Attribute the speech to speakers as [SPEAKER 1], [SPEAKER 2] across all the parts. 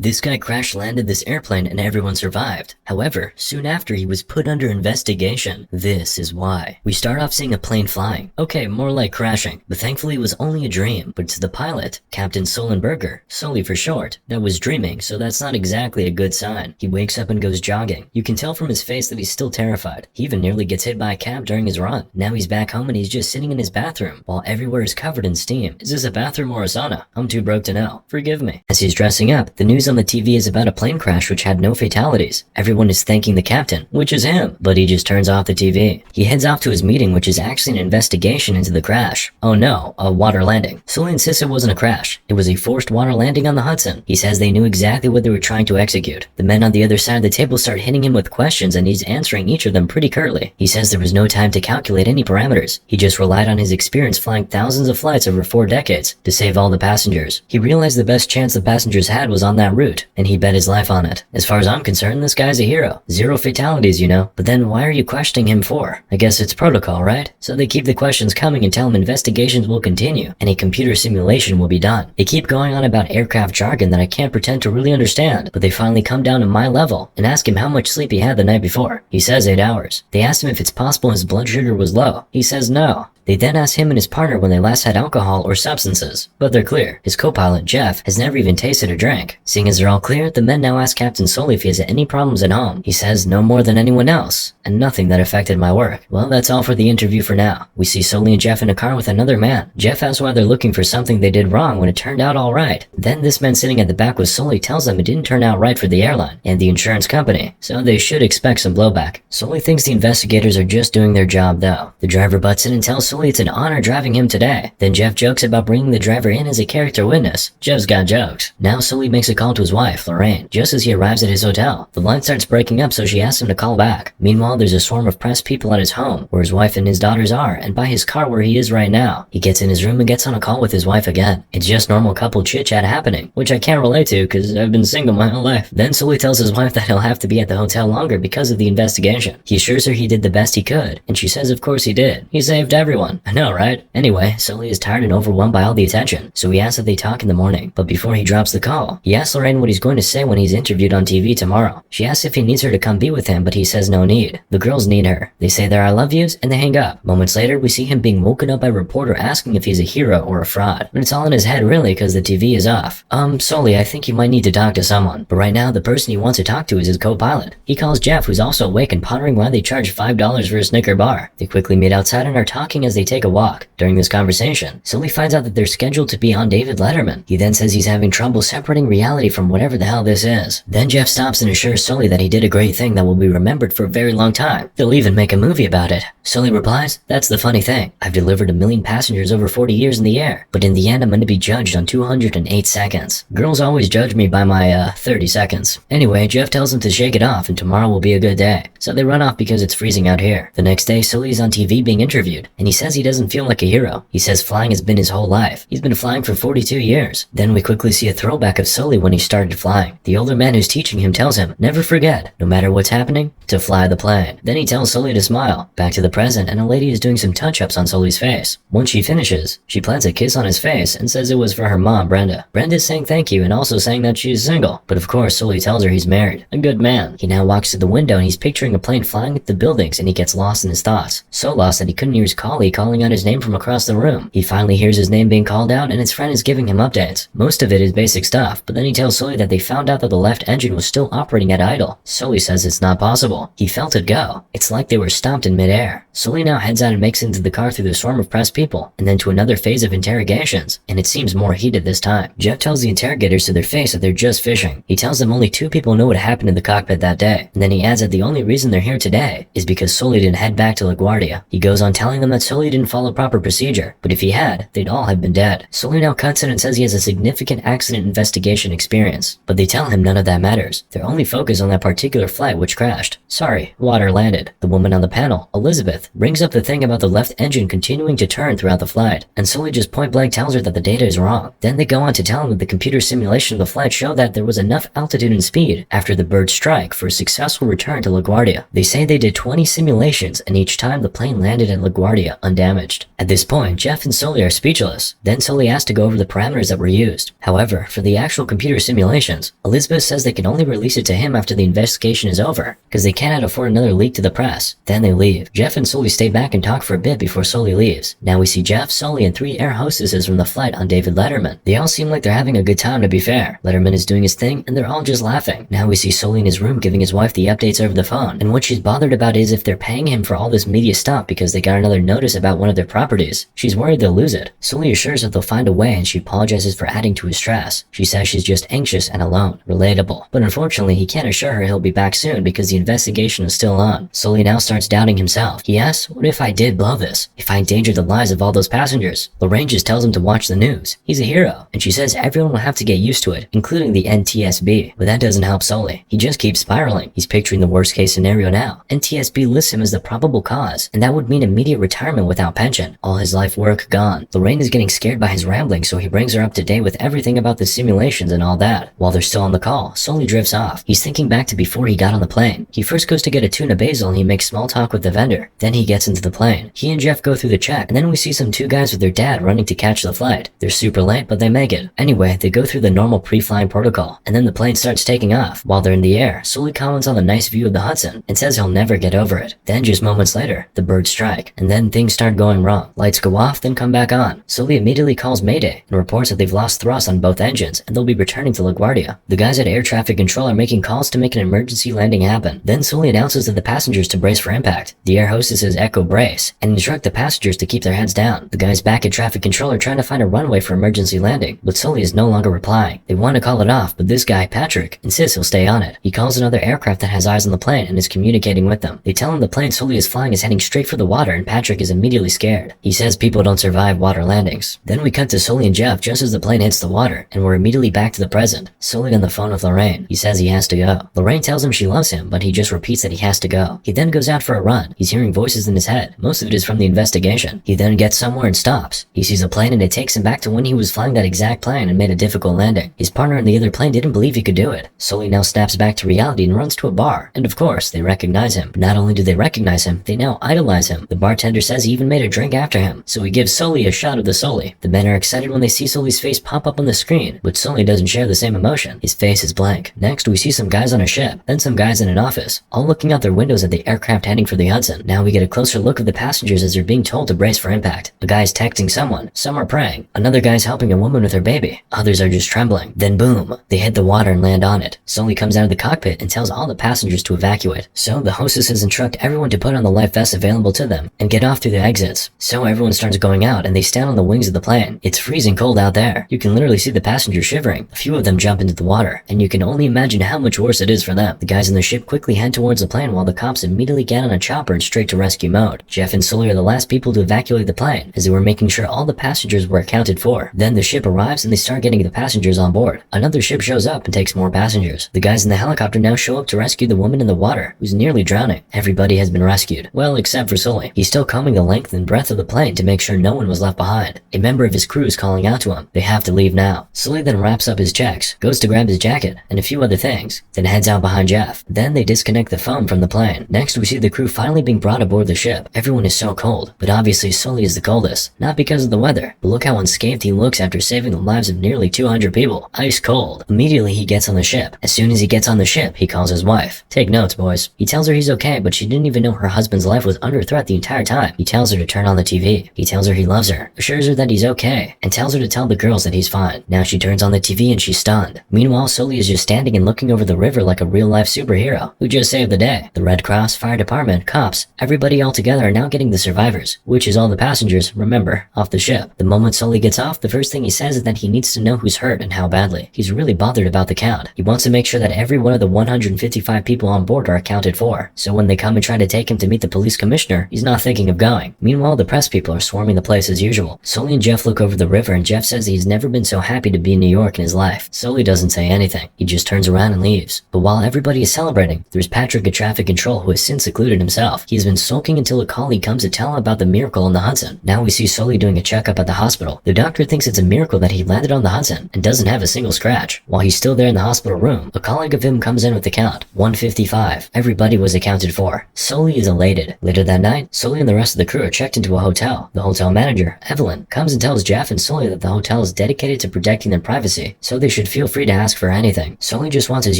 [SPEAKER 1] This guy crash landed this airplane and everyone survived. However, soon after he was put under investigation. This is why. We start off seeing a plane flying. Okay, more like crashing. But thankfully it was only a dream. But to the pilot, Captain Sullenberger, Sully for short, that was dreaming, so that's not exactly a good sign. He wakes up and goes jogging. You can tell from his face that he's still terrified. He even nearly gets hit by a cab during his run. Now he's back home and he's just sitting in his bathroom while everywhere is covered in steam. Is this a bathroom or a sauna? I'm too broke to know. Forgive me. As he's dressing up, the news on the TV is about a plane crash which had no fatalities. Everyone is thanking the captain, which is him, but he just turns off the TV. He heads off to his meeting, which is actually an investigation into the crash. Oh no, a water landing. Sully insists it wasn't a crash. It was a forced water landing on the Hudson. He says they knew exactly what they were trying to execute. The men on the other side of the table start hitting him with questions and he's answering each of them pretty curtly. He says there was no time to calculate any parameters. He just relied on his experience flying thousands of flights over 4 decades to save all the passengers. He realized the best chance the passengers had was on that route, and he bet his life on it. As far as I'm concerned, this guy's a hero. 0 fatalities, you know. But then why are you questioning him for? I guess it's protocol, right? So they keep the questions coming and tell him investigations will continue, and a computer simulation will be done. They keep going on about aircraft jargon that I can't pretend to really understand, but they finally come down to my level and ask him how much sleep he had the night before. He says 8 hours. They asked him if it's possible his blood sugar was low. He says no. They then ask him and his partner when they last had alcohol or substances, but they're clear. His co-pilot, Jeff, has never even tasted a drink. Seeing as they're all clear, the men now ask Captain Sully if he has any problems at home. He says no more than anyone else, and nothing that affected my work. Well, that's all for the interview for now. We see Sully and Jeff in a car with another man. Jeff asks why they're looking for something they did wrong when it turned out all right. Then this man sitting at the back with Sully tells them it didn't turn out right for the airline and the insurance company, so they should expect some blowback. Sully thinks the investigators are just doing their job though. The driver butts in and tells Sully it's an honor driving him today. Then Jeff jokes about bringing the driver in as a character witness. Jeff's got jokes. Now Sully makes a call to his wife, Lorraine, just as he arrives at his hotel. The line starts breaking up, so she asks him to call back. Meanwhile, there's a swarm of press people at his home, where his wife and his daughters are, and by his car where he is right now. He gets in his room and gets on a call with his wife again. It's just normal couple chit-chat happening, which I can't relate to because I've been single my whole life. Then Sully tells his wife that he'll have to be at the hotel longer because of the investigation. He assures her he did the best he could, and she says of course he did. He saved everyone. I know, right? Anyway, Sully is tired and overwhelmed by all the attention, so he asks if they talk in the morning. But before he drops the call, he asks Lorraine what he's going to say when he's interviewed on TV tomorrow. She asks if he needs her to come be with him, but he says no need. The girls need her. They say their I love yous, and they hang up. Moments later, we see him being woken up by a reporter asking if he's a hero or a fraud. But it's all in his head really, because the TV is off. Sully, I think you might need to talk to someone. But right now, the person he wants to talk to is his co-pilot. He calls Jeff, who's also awake and pondering why they charge $5 for a Snicker bar. They quickly meet outside and are talking as they take a walk. During this conversation, Sully finds out that they're scheduled to be on David Letterman. He then says he's having trouble separating reality from whatever the hell this is. Then Jeff stops and assures Sully that he did a great thing that will be remembered for a very long time. They'll even make a movie about it. Sully replies, that's the funny thing. I've delivered 1 million passengers over 40 years in the air, but in the end I'm going to be judged on 208 seconds. Girls always judge me by my 30 seconds. Anyway, Jeff tells him to shake it off and tomorrow will be a good day. So they run off because it's freezing out here. The next day, Sully's on TV being interviewed, and he says he doesn't feel like a hero. He says flying has been his whole life. He's been flying for 42 years. Then we quickly see a throwback of Sully when he started flying. The older man who's teaching him tells him, never forget, no matter what's happening, to fly the plane. Then he tells Sully to smile. Back to the present, and a lady is doing some touch-ups on Sully's face. Once she finishes, she plants a kiss on his face and says it was for her mom, Brenda. Brenda's saying thank you and also saying that she's single. But of course, Sully tells her he's married. A good man. He now walks to the window and he's picturing a plane flying at the buildings and he gets lost in his thoughts. So lost that he couldn't hear his colleague calling out his name from across the room. He finally hears his name being called out and his friend is giving him updates. Most of it is basic stuff, but then he tells Sully that they found out that the left engine was still operating at idle. Sully says it's not possible. He felt it go. It's like they were stopped in midair. Sully now heads out and makes it into the car through the swarm of press people, and then to another phase of interrogations, and it seems more heated this time. Jeff tells the interrogators to their face that they're just fishing. He tells them only 2 people know what happened in the cockpit that day, and then he adds that the only reason they're here today is because Sully didn't head back to LaGuardia. He goes on telling them that Sully didn't follow proper procedure, but if he had, they'd all have been dead. Sully now cuts in and says he has a significant accident investigation experience, but they tell him none of that matters. They're only focused on that particular flight which crashed. Sorry, water landed. The woman on the panel, Elizabeth, brings up the thing about the left engine continuing to turn throughout the flight, and Sully just point blank tells her that the data is wrong. Then they go on to tell him that the computer simulation of the flight showed that there was enough altitude and speed after the bird strike for a successful return to LaGuardia. They say they did 20 simulations, and each time the plane landed at LaGuardia undamaged. At this point, Jeff and Sully are speechless. Then Sully asks to go over the parameters that were used. However, for the actual computer simulations, Elizabeth says they can only release it to him after the investigation is over, because they cannot afford another leak to the press. Then they leave. Jeff and Sully stay back and talk for a bit before Sully leaves. Now we see Jeff, Sully, and 3 air hostesses from the flight on David Letterman. They all seem like they're having a good time, to be fair. Letterman is doing his thing, and they're all just laughing. Now we see Sully in his room giving his wife the updates over the phone, and what she's bothered about is if they're paying him for all this media stuff because they got another notice about one of their properties. She's worried they'll lose it. Sully assures that they'll find a way, and she apologizes for adding to his stress. She says she's just anxious and alone. Relatable. But unfortunately, he can't assure her he'll be back soon because the investigation is still on. Sully now starts doubting himself. He asks, what if I did blow this? If I endangered the lives of all those passengers? Lorraine just tells him to watch the news. He's a hero, and she says everyone will have to get used to it, including the NTSB. But that doesn't help Sully. He just keeps spiraling. He's picturing the worst case scenario now. NTSB lists him as the probable cause, and that would mean immediate retirement without pension. All his life work gone. Lorraine is getting scared by his rambling, so he brings her up to date with everything about the simulations and all that. While they're still on the call, Sully drifts off. He's thinking back to before he got on the plane. He first goes to get a tuna basil and he makes small talk with the vendor. Then he gets into the plane. He and Jeff go through the check, and then we see some 2 guys with their dad running to catch the flight. They're super late, but they make it. Anyway, they go through the normal pre-flying protocol, and then the plane starts taking off. While they're in the air, Sully comments on the nice view of the Hudson and says he'll never get over it. Then just moments later, the birds strike, and then things start going wrong. Lights go off, then come back on. Sully immediately calls Mayday and reports that they've lost thrust on both engines and they'll be returning to LaGuardia. The guys at air traffic control are making calls to make an emergency landing happen. Then Sully announces to the passengers to brace for impact. The air hostesses echo brace and instruct the passengers to keep their heads down. The guys back at traffic control are trying to find a runway for emergency landing, but Sully is no longer replying. They want to call it off, but this guy, Patrick, insists he'll stay on it. He calls another aircraft that has eyes on the plane and is communicating with them. They tell him the plane Sully is flying is heading straight for the water, and Patrick is immediately scared. He says people don't survive water landings. Then we cut to Sully and Jeff just as the plane hits the water, and we're immediately back to the present. Sully on the phone with Lorraine. He says he has to go. Lorraine tells him she loves him, but he just repeats that he has to go. He then goes out for a run. He's hearing voices in his head. Most of it is from the investigation. He then gets somewhere and stops. He sees a plane and it takes him back to when he was flying that exact plane and made a difficult landing. His partner in the other plane didn't believe he could do it. Sully now snaps back to reality and runs to a bar. And of course, they recognize him. But not only do they recognize him, they now idolize him. The bartender says he even made a drink after him, so he gives Sully a shot of the Sully. The men are excited when they see Sully's face pop up on the screen, but Sully doesn't share the same emotion. His face is blank. Next, we see some guys on a ship, then some guys in an office, all looking out their windows at the aircraft heading for the Hudson. Now we get a closer look of the passengers as they're being told to brace for impact. A guy's texting someone, some are praying, another guy's helping a woman with her baby, others are just trembling. Then boom, they hit the water and land on it. Sully comes out of the cockpit and tells all the passengers to evacuate. So the hostesses instruct everyone to put on the life vests available to them and get off through the exits. So everyone starts going out and they stand on the wings of the plane. It's freezing cold out there. You can literally see the passengers shivering. A few of them jump into the water, and you can only imagine how much worse it is for them. The guys in the ship quickly head towards the plane while the cops immediately get on a chopper and straight to rescue mode. Jeff and Sully are the last people to evacuate the plane, as they were making sure all the passengers were accounted for. Then the ship arrives and they start getting the passengers on board. Another ship shows up and takes more passengers. The guys in the helicopter now show up to rescue the woman in the water, who's nearly drowning. Everybody has been rescued. Well, except for Sully. He's still combing the length and breadth of the plane to make sure no one was left behind. A member of his crew is calling out to him. They have to leave now. Sully then wraps up his checks, goes to grab his jacket and a few other things, then heads out behind Jeff. Then they disconnect the phone from the plane. Next, we see the crew finally being brought aboard the ship. Everyone is so cold, but obviously Sully is the coldest. Not because of the weather, but look how unscathed he looks after saving the lives of nearly 200 people. Ice cold. Immediately he gets on the ship. As soon as he gets on the ship, he calls his wife. Take notes, boys. He tells her he's okay, but she didn't even know her husband's life was under threat the entire time. He tells her to turn on the TV. He tells her he loves her, assures her that he's okay, and tells her to tell the girls that he's fine. Now she turns on the TV and she's stunned. Meanwhile, Sully is just standing and looking over the river like a real-life superhero who just saved the day. The Red Cross, fire department, cops, everybody all together are now getting the survivors, which is all the passengers, remember, off the ship. The moment Sully gets off, the first thing he says is that he needs to know who's hurt and how badly. He's really bothered about the count. He wants to make sure that every one of the 155 people on board are accounted for, so when they come and try to take him to meet the police commissioner, he's not thinking of going. Meanwhile, the press people are swarming the place as usual. Sully and Jeff look over the river and Jeff says he's never been so happy to be in New York in his life. Sully doesn't say anything. He just turns around and leaves. But while everybody is celebrating, there's Patrick at traffic control who has since secluded himself. He's been sulking until a colleague comes to tell him about the miracle on the Hudson. Now we see Sully doing a checkup at the hospital. The doctor thinks it's a miracle that he landed on the Hudson and doesn't have a single scratch. While he's still there in the hospital room, a colleague of him comes in with the count. 155. Everybody was accounted for. Sully is elated. Later that night, Sully and the rest of the crew crew are checked into a hotel. The hotel manager, Evelyn, comes and tells Jeff and Sully that the hotel is dedicated to protecting their privacy, so they should feel free to ask for anything. Sully just wants his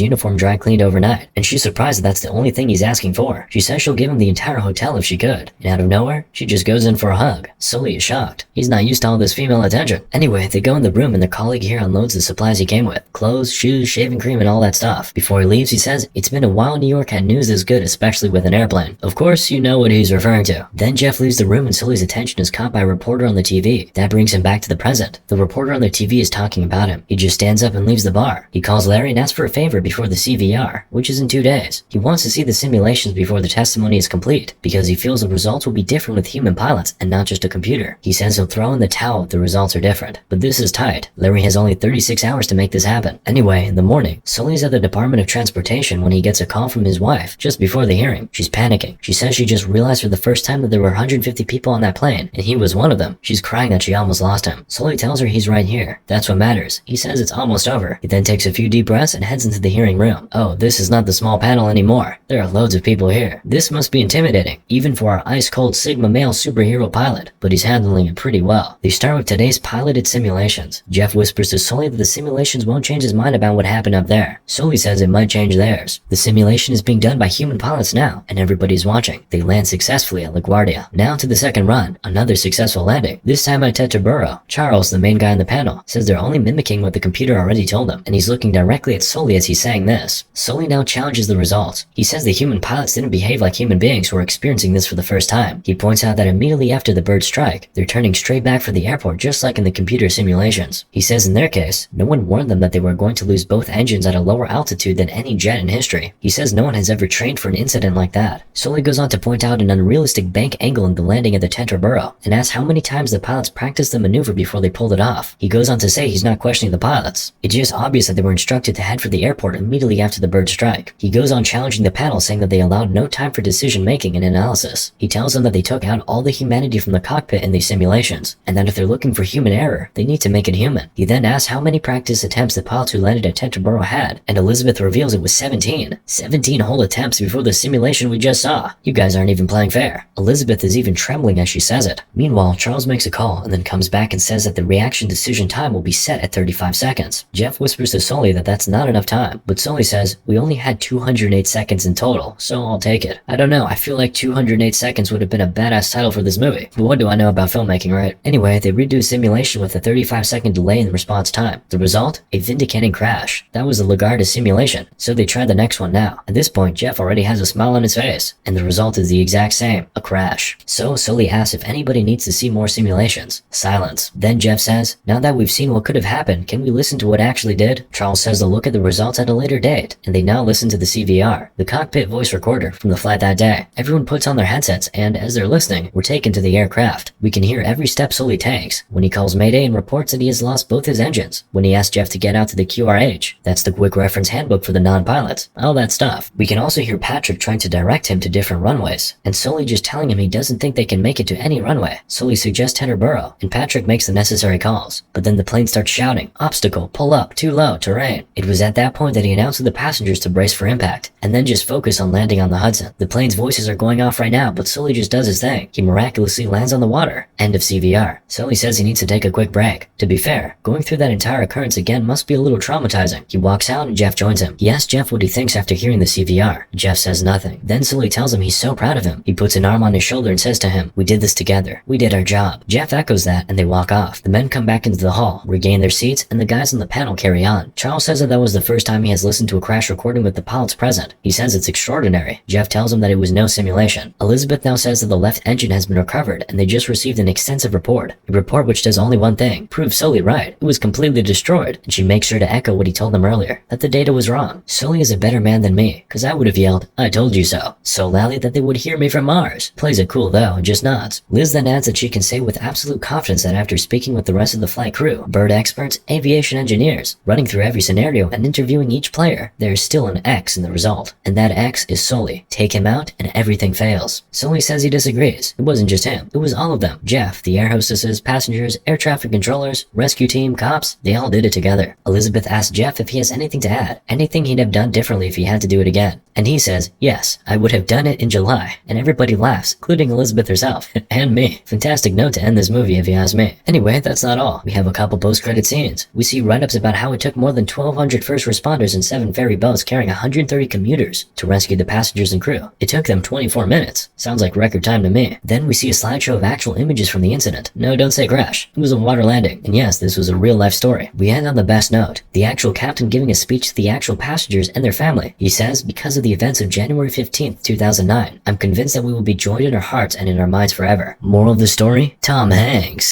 [SPEAKER 1] uniform dry cleaned overnight, and she's surprised that that's the only thing he's asking for. She says she'll give him the entire hotel if she could, and out of nowhere, she just goes in for a hug. Sully is shocked. He's not used to all this female attention. Anyway, they go in the room and their colleague here unloads the supplies he came with. Clothes, shoes, shaving cream, and all that stuff. Before he leaves, he says, "It's been a while New York had news this good, especially with an airplane." Of course, you know what he's referring to. Then Jeff leaves the room and Sully's attention is caught by a reporter on the TV. That brings him back to the present. The reporter on the TV is talking about him. He just stands up and leaves the bar. He calls Larry and asks for a favor before the CVR, which is in 2 days. He wants to see the simulations before the testimony is complete, because he feels the results will be different with human pilots and not just a computer. He says he'll throw in the towel if the results are different. But this is tight. Larry has only 36 hours to make this happen. Anyway, in the morning, Sully's at the Department of Transportation when he gets a call from his wife just before the hearing. She's panicking. She says she just realized for the first time that there were 150 people on that plane, and he was one of them. She's crying that she almost lost him. Sully tells her he's right here. That's what matters. He says it's almost over. He then takes a few deep breaths and heads into the hearing room. Oh, this is not the small panel anymore. There are loads of people here. This must be intimidating, even for our ice-cold Sigma male superhero pilot, but he's handling it pretty well. They start with today's piloted simulations. Jeff whispers to Sully that the simulations won't change his mind about what happened up there. Sully says it might change theirs. The simulation is being done by human pilots now, and everybody's watching. They land successfully at LaGuardia. Now to the second run, another successful landing, this time at Teterboro. Charles, the main guy on the panel, says they're only mimicking what the computer already told them, and he's looking directly at Sully as he's saying this. Sully now challenges the results. He says the human pilots didn't behave like human beings who are experiencing this for the first time. He points out that immediately after the bird strike, they're turning straight back for the airport just like in the computer simulations. He says in their case, no one warned them that they were going to lose both engines at a lower altitude than any jet in history. He says no one has ever trained for an incident like that. Sully goes on to point out an unrealistic bank angle in the landing at the Teterboro, and asks how many times the pilots practiced the maneuver before they pulled it off. He goes on to say he's not questioning the pilots. It's just obvious that they were instructed to head for the airport immediately after the bird strike. He goes on challenging the panel, saying that they allowed no time for decision making and analysis. He tells them that they took out all the humanity from the cockpit in these simulations, and that if they're looking for human error, they need to make it human. He then asks how many practice attempts the pilots who landed at Teterboro had, and Elizabeth reveals it was 17. 17 whole attempts before the simulation we just saw. You guys aren't even playing fair. Elizabeth is even trembling as she says it. Meanwhile, Charles makes a call and then comes back and says that the reaction decision time will be set at 35 seconds. Jeff whispers to Sully that that's not enough time, but Sully says, we only had 208 seconds in total, so I'll take it. I don't know, I feel like 208 seconds would have been a badass title for this movie, but what do I know about filmmaking, right? Anyway, they redo a simulation with a 35-second delay in the response time. The result? A vindicating crash. That was the LaGuardia simulation, so they tried the next one now. At this point, Jeff already has a smile on his face, and the result is the exact same, a crash. So Sully asks if anybody needs to see more simulations. Silence. Then Jeff says, now that we've seen what could have happened, can we listen to what actually did? Charles says they'll look at the results at a later date, and they now listen to the CVR, the cockpit voice recorder from the flight that day. Everyone puts on their headsets, and as they're listening, we're taken to the aircraft. We can hear every step Sully takes, when he calls Mayday and reports that he has lost both his engines, when he asks Jeff to get out to the QRH, that's the quick reference handbook for the non-pilots, all that stuff. We can also hear Patrick trying to direct him to different runways, and Sully just telling him he doesn't think they can make it to any runway. Sully suggests Teterboro, and Patrick makes the necessary calls, but then the plane starts shouting, obstacle, pull up, too low, terrain. It was at that point that he announced to the passengers to brace for impact, and then just focus on landing on the Hudson. The plane's voices are going off right now, but Sully just does his thing. He miraculously lands on the water. End of CVR. Sully says he needs to take a quick break. To be fair, going through that entire occurrence again must be a little traumatizing. He walks out and Jeff joins him. He asks Jeff what he thinks after hearing the CVR. Jeff says nothing. Then Sully tells him he's so proud of him. He puts an arm on his shoulder and says to him, we did this together. We did our job. Jeff echoes that and they walk off. The men come back into the hall, regain their seats, and the guys on the panel carry on. Charles says that was the first time he has listened to a crash recording with the pilots present. He says it's extraordinary. Jeff tells him that it was no simulation. Elizabeth now says that the left engine has been recovered and they just received an extensive report. A report which does only one thing, prove Sully right. It was completely destroyed, and she makes sure to echo what he told them earlier, that the data was wrong. Sully is a better man than me, cause I would have yelled, I told you so loudly that they would hear me from Mars. Plays it cool though, and just nods. Liz then adds that she can say with absolute confidence that after speaking with the rest of the flight crew, bird experts, aviation engineers, running through every scenario and interviewing each player, there is still an X in the result, and that X is Sully. Take him out and everything fails. Sully says he disagrees. It wasn't just him, it was all of them. Jeff, the air hostesses, passengers, air traffic controllers, rescue team, cops, they all did it together. Elizabeth asks Jeff if he has anything to add, anything he'd have done differently if he had to do it again. And he says, yes, I would have done it in July, and everybody laughs, including Elizabeth herself. And me. Fantastic note to end this movie if you ask me. Anyway, that's not all. We have a couple post-credit scenes. We see write-ups about how it took more than 1,200 first responders and 7 ferry boats carrying 130 commuters to rescue the passengers and crew. It took them 24 minutes. Sounds like record time to me. Then we see a slideshow of actual images from the incident. No, don't say crash. It was a water landing. And yes, this was a real-life story. We end on the best note. The actual captain giving a speech to the actual passengers and their family. He says, because of the events of January 15th, 2009, I'm convinced that we will be joined in our hearts and in our minds forever. Moral of the story? Tom Hanks.